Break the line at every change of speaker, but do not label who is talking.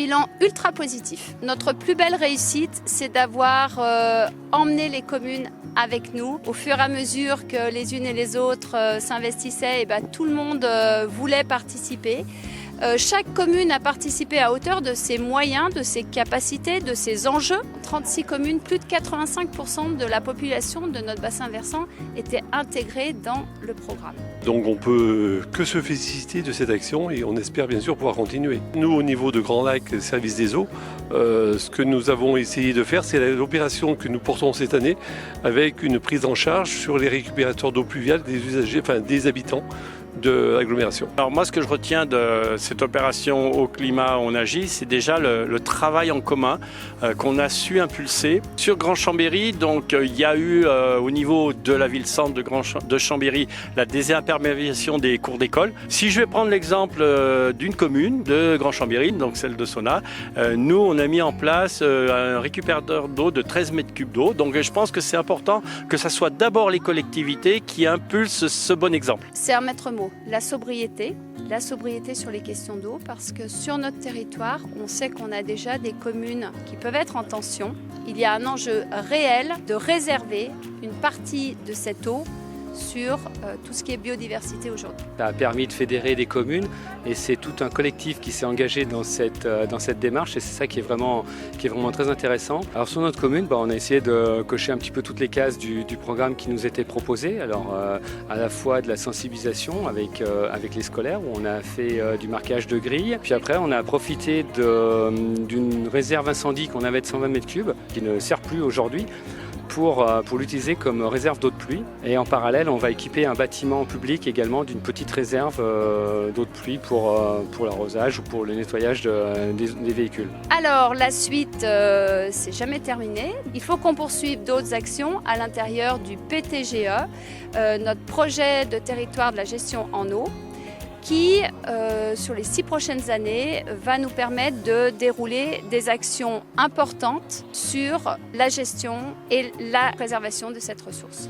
bilan ultra positif. Notre plus belle réussite, c'est d'avoir emmené les communes avec nous. Au fur et à mesure que les unes et les autres s'investissaient, tout le monde voulait participer. Chaque commune a participé à hauteur de ses moyens, de ses capacités, de ses enjeux. 36 communes, plus de 85% de la population de notre bassin versant était intégrée dans le programme.
Donc on peut que se féliciter de cette action et on espère bien sûr pouvoir continuer. Nous, au niveau de Grand Lac Service des eaux, ce que nous avons essayé de faire, c'est l'opération que nous portons cette année avec une prise en charge sur les récupérateurs d'eau pluviale des usagers, des habitants de l'agglomération.
Alors moi, ce que je retiens de cette opération Eau Climat On Agit, c'est déjà le travail en commun qu'on a su impulser. Sur Grand Chambéry, donc il y a eu au niveau de la ville-centre de Chambéry la désimperméabilisation des cours d'école. Si je vais prendre l'exemple d'une commune de Grand Chambéry, donc celle de Sonna, nous on a mis en place un récupérateur d'eau de 13 mètres cubes d'eau. Donc je pense que c'est important que ce soit d'abord les collectivités qui impulsent ce bon exemple.
C'est un maître mot. La sobriété sur les questions d'eau, parce que sur notre territoire, on sait qu'on a déjà des communes qui peuvent être en tension. Il y a un enjeu réel de réserver une partie de cette eau sur tout ce qui est biodiversité aujourd'hui.
Ça a permis de fédérer des communes et c'est tout un collectif qui s'est engagé dans cette démarche et c'est ça qui est vraiment très intéressant. Alors sur notre commune, on a essayé de cocher un petit peu toutes les cases du programme qui nous était proposé. Alors à la fois de la sensibilisation avec les scolaires où on a fait du marquage de grilles. Puis après on a profité d'une réserve incendie qu'on avait de 120 mètres cubes qui ne sert plus aujourd'hui pour l'utiliser comme réserve d'eau de pluie. Et en parallèle, on va équiper un bâtiment public également d'une petite réserve d'eau de pluie pour l'arrosage ou pour le nettoyage des véhicules.
Alors la suite, c'est jamais terminé. Il faut qu'on poursuive d'autres actions à l'intérieur du PTGE, notre projet de territoire de la gestion en eau, qui, sur les 6 prochaines années, va nous permettre de dérouler des actions importantes sur la gestion et la préservation de cette ressource.